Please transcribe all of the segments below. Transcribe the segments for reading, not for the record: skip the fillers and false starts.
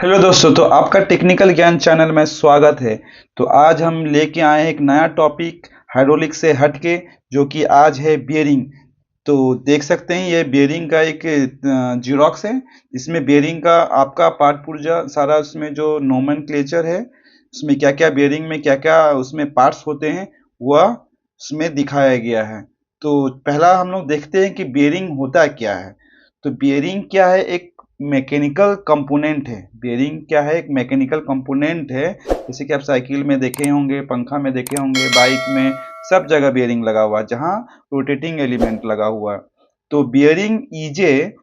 Hello दोस्तों, तो आपका टेक्निकल ज्ञान चैनल में स्वागत है। तो आज हम लेके आए हैं एक नया टॉपिक हाइड्रोलिक से हटके, जो कि आज है बियरिंग। तो देख सकते हैं ये बियरिंग का एक जीरोक्स है। इसमें बियरिंग का आपका पार्ट पुर्जा सारा, उसमें जो नोमेनक्लेचर है, उसमें क्या क्या बियरिंग में क्या क्या उसमें पार्ट्स होते हैं, वह उसमें दिखाया गया है। तो पहला हम लोग देखते हैं कि बियरिंग होता क्या है। तो बियरिंग क्या है? एक मैकेनिकल कंपोनेंट है। बेयरिंग क्या है? एक मैकेनिकल कंपोनेंट है। जैसे कि आप साइकिल में देखे होंगे, पंखा में देखे होंगे, बाइक में, सब जगह बेयरिंग लगा हुआ है जहाँ रोटेटिंग एलिमेंट लगा हुआ है। तो bearing is a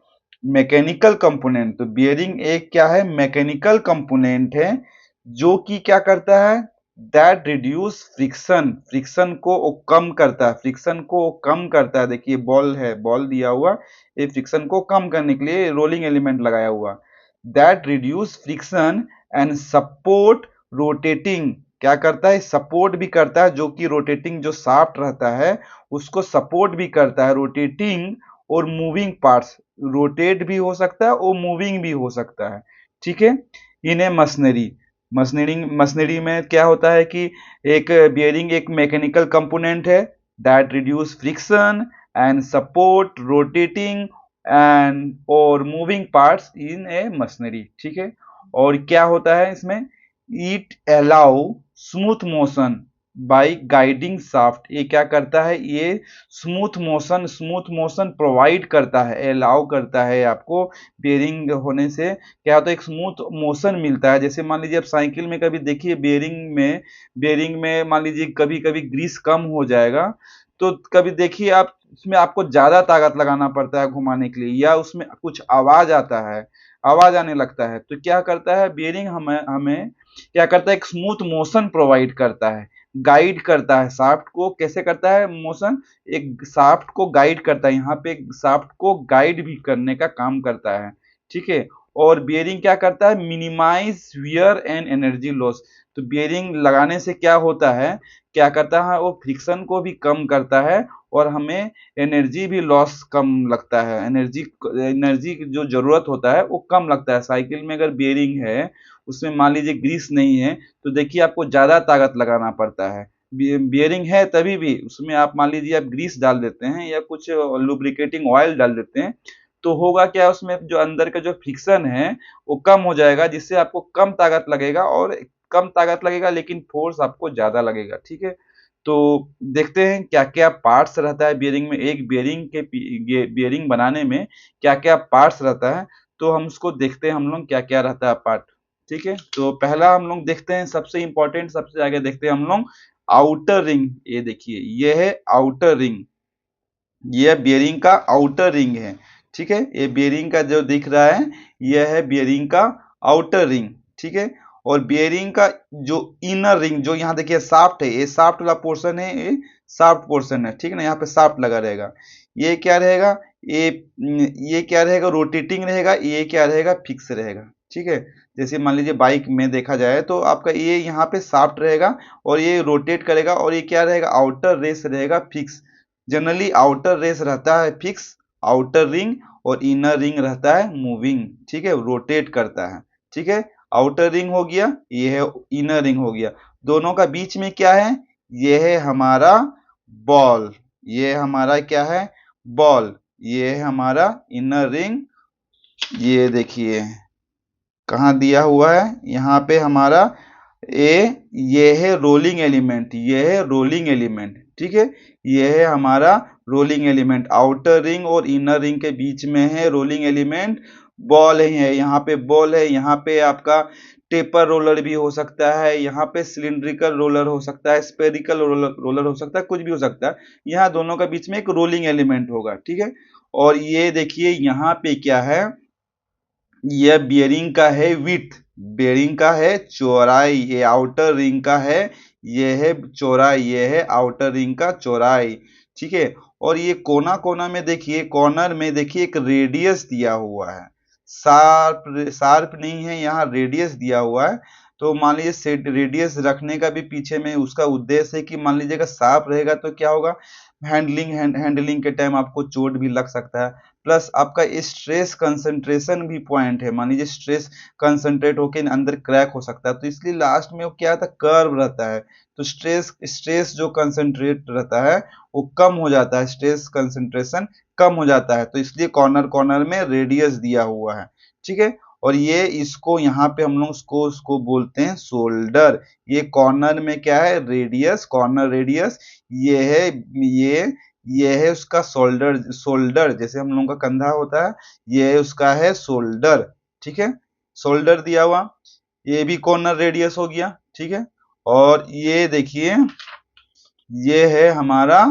mechanical component. तो बियरिंग एक क्या है? मैकेनिकल कंपोनेंट है, जो कि क्या करता है? दैट रिड्यूस फ्रिक्शन, फ्रिक्शन को वो कम करता है, फ्रिक्शन को वो कम करता है। देखिए बॉल है, बॉल दिया हुआ, ये फ्रिक्शन को कम करने के लिए रोलिंग एलिमेंट लगाया हुआ। That reduce friction and support rotating. क्या करता है? सपोर्ट भी करता है, जो कि रोटेटिंग जो शाफ्ट रहता है उसको सपोर्ट भी करता है। रोटेटिंग और मूविंग पार्ट्स, रोटेट भी हो सकता है और मूविंग भी हो सकता है। ठीक है। इन्हें मशीनरी, मशीनरी में क्या होता है कि एक बियरिंग एक मैकेनिकल कंपोनेंट है that reduce friction and support rotating and और moving parts in a machinery. ठीक है। और क्या होता है इसमें? It allow smooth motion by guiding shaft. ये क्या करता है? ये स्मूथ मोशन प्रोवाइड करता है, अलाउ करता है आपको। बेयरिंग होने से क्या होता है? एक स्मूथ मोशन मिलता है। जैसे मान लीजिए आप साइकिल में कभी देखिए, बेयरिंग में मान लीजिए कभी कभी ग्रीस कम हो जाएगा, तो कभी देखिए आप उसमें आपको ज्यादा ताकत लगाना पड़ता है घुमाने के लिए, या उसमें कुछ आवाज आता है, आवाज आने लगता है। तो क्या करता है बियरिंग? हमें हमें क्या करता है? एक स्मूथ मोशन प्रोवाइड करता है, गाइड करता है शाफ्ट को। कैसे करता है मोशन? एक शाफ्ट को गाइड करता है, यहाँ पे शाफ्ट को गाइड भी करने का काम करता है। ठीक है। और बियरिंग क्या करता है? Minimize wear and energy loss. तो बियरिंग लगाने से क्या होता है? क्या करता है? वो फ्रिक्शन को भी कम करता है और हमें एनर्जी भी लॉस कम लगता है। एनर्जी एनर्जी की जो जरूरत होता है वो कम लगता है। साइकिल में अगर बियरिंग है, उसमें मान लीजिए ग्रीस नहीं है, तो देखिए आपको ज्यादा ताकत लगाना पड़ता है। बियरिंग है तभी भी उसमें आप मान लीजिए आप ग्रीस डाल देते हैं या कुछ लुब्रिकेटिंग ऑयल डाल देते हैं, तो होगा क्या? उसमें जो अंदर का जो फ्रिक्शन है वो कम हो जाएगा, जिससे आपको कम ताकत लगेगा, और कम ताकत लगेगा लेकिन फोर्स आपको ज्यादा लगेगा। ठीक है। तो देखते हैं क्या क्या पार्ट्स रहता है बियरिंग में। एक बियरिंग बनाने में क्या क्या पार्ट्स रहता है, तो हम उसको देखते हैं हम लोग क्या क्या रहता है पार्ट। ठीक है। तो पहला हम लोग देखते हैं, सबसे इंपॉर्टेंट, सबसे आगे देखते हैं हम लोग आउटर रिंग। ये देखिए, ये है आउटर रिंग, ये बियरिंग का आउटर रिंग है। ठीक है। ये बियरिंग का जो दिख रहा है, यह है बियरिंग का आउटर रिंग। ठीक है। और बियरिंग का जो इनर रिंग, जो यहाँ देखिए शाफ्ट है, ये शाफ्ट वाला पोर्शन है, ये शाफ्ट पोर्शन है। ठीक है ना, यहाँ पे शाफ्ट लगा रहेगा। ये क्या रहेगा? ये ये क्या रहेगा? रोटेटिंग रहेगा। ये क्या रहेगा? फिक्स रहेगा। ठीक है। जैसे मान लीजिए बाइक में देखा जाए तो आपका ये यहाँ पे शाफ्ट रहेगा और ये रोटेट करेगा, और ये क्या रहेगा? आउटर रेस रहेगा फिक्स। जनरली आउटर रेस रहता है फिक्स, आउटर रिंग, और इनर रिंग रहता है मूविंग। ठीक है, रोटेट करता है। ठीक है। आउटर रिंग हो गया, ये है इनर रिंग हो गया। दोनों का बीच में क्या है? ये है हमारा बॉल। ये हमारा क्या है? बॉल। ये है हमारा इनर रिंग। ये देखिए कहाँ दिया हुआ है, यहाँ पे हमारा ए, ये है रोलिंग एलिमेंट, ये है रोलिंग एलिमेंट। ठीक है। ये है हमारा रोलिंग एलिमेंट। आउटर रिंग और इनर रिंग के बीच में है रोलिंग एलिमेंट। बॉल है, यहाँ पे बॉल है, यहाँ पे आपका टेपर रोलर भी हो सकता है, यहाँ पे सिलिंड्रिकल रोलर हो सकता है, स्पेरिकल रोलर हो सकता है, कुछ भी हो सकता है। यहाँ दोनों के बीच में एक रोलिंग एलिमेंट होगा। ठीक है। और ये देखिए यहाँ पे क्या है? यह बियरिंग का है विथ, बियरिंग का है चौड़ाई। ये आउटर रिंग का है, ये है चौड़ाई, ये है आउटर रिंग का चौड़ाई। ठीक है। और ये कोना कोना में देखिए, कॉर्नर में देखिए एक रेडियस दिया हुआ है। शार्प शार्प नहीं है, यहाँ रेडियस दिया हुआ है। तो मान लीजिए सेट रेडियस रखने का भी पीछे में उसका उद्देश्य है कि मान लीजिएगा शार्प रहेगा तो क्या होगा? हैंडलिंग के टाइम आपको चोट भी लग सकता है। प्लस आपका स्ट्रेस कंसंट्रेशन भी पॉइंट है। मान लीजिए स्ट्रेस कंसंट्रेट होकर अंदर क्रैक हो सकता है, तो इसलिए लास्ट में वो क्या था, कर्व रहता है। तो स्ट्रेस स्ट्रेस जो कंसंट्रेट रहता है वो कम हो जाता है, स्ट्रेस कंसंट्रेशन कम हो जाता है, तो इसलिए कॉर्नर कॉर्नर में रेडियस दिया हुआ है। ठीक है, और ये इसको यहाँ पे हम लोग उसको बोलते हैं शोल्डर। ये कॉर्नर में क्या है, रेडियस, कॉर्नर रेडियस। ये है ये है उसका शोल्डर। शोल्डर जैसे हम लोगों का कंधा होता है, ये उसका है शोल्डर। ठीक है, शोल्डर दिया हुआ, ये भी कॉर्नर रेडियस हो गया। ठीक है, और ये देखिए ये है हमारा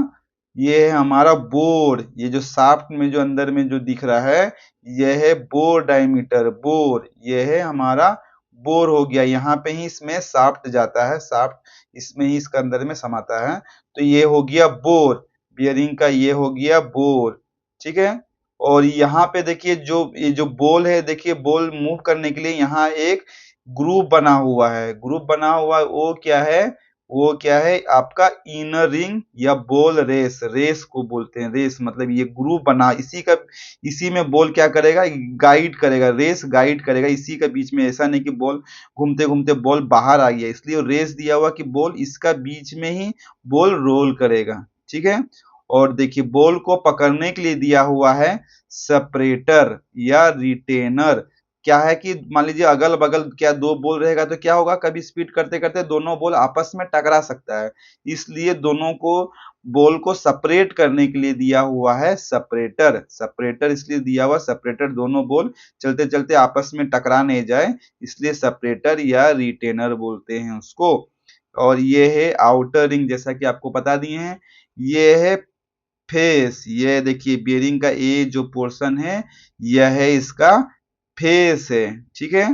ये है हमारा बोर। ये जो शाफ्ट में जो अंदर में जो दिख रहा है, ये है बोर डायमीटर, बोर। ये है हमारा बोर हो गया, यहाँ पे ही इसमें शाफ्ट जाता है, शाफ्ट इसमें ही इसके अंदर में समाता है। तो ये हो गया बोर, बियरिंग का ये हो गया बोर। ठीक है, और यहाँ पे देखिए ये जो बोल है, देखिए बोल मूव करने के लिए यहाँ एक ग्रुप बना हुआ है। ग्रुप बना हुआ है, वो क्या है आपका इनर रिंग या बॉल रेस। रेस को बोलते हैं, रेस मतलब ये ग्रुप बना, इसी में बॉल क्या करेगा, गाइड करेगा, रेस गाइड करेगा इसी के बीच में। ऐसा नहीं कि बॉल घूमते घूमते बॉल बाहर आ गया, इसलिए रेस दिया हुआ कि बॉल इसका बीच में ही बॉल रोल करेगा। ठीक है, और देखिए बॉल को पकड़ने के लिए दिया हुआ है सेपरेटर या रिटेनर। क्या है कि मान लीजिए अगल बगल क्या दो बॉल रहेगा तो क्या होगा, कभी स्पीड करते करते दोनों बॉल आपस में टकरा सकता है, इसलिए दोनों को बॉल को सेपरेट करने के लिए दिया हुआ है सेपरेटर। सेपरेटर इसलिए दिया हुआ, सेपरेटर दोनों बॉल चलते चलते आपस में टकरा नहीं जाए, इसलिए सेपरेटर या रिटेनर बोलते हैं उसको। और ये है आउटर रिंग, जैसा कि आपको बता दिए हैं। ये है फेस, ये देखिए बियरिंग का ये जो पोर्शन है यह है इसका फेस है। ठीक है,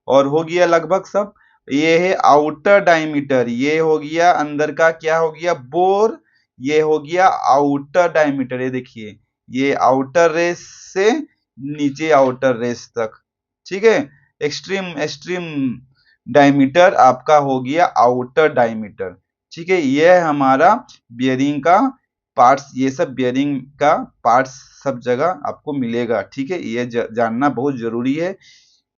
और हो गया लगभग सब। ये है आउटर डायमीटर, ये हो गया अंदर का, क्या हो गया, बोर। ये हो गया आउटर डायमीटर, ये देखिए ये आउटर रेस से नीचे आउटर रेस तक। ठीक है, एक्सट्रीम एक्सट्रीम डायमीटर आपका हो गया आउटर डायमीटर। ठीक है, यह है हमारा बियरिंग का पार्ट्स। ये सब बियरिंग का पार्ट्स सब जगह आपको मिलेगा। ठीक है, ये जानना बहुत जरूरी है।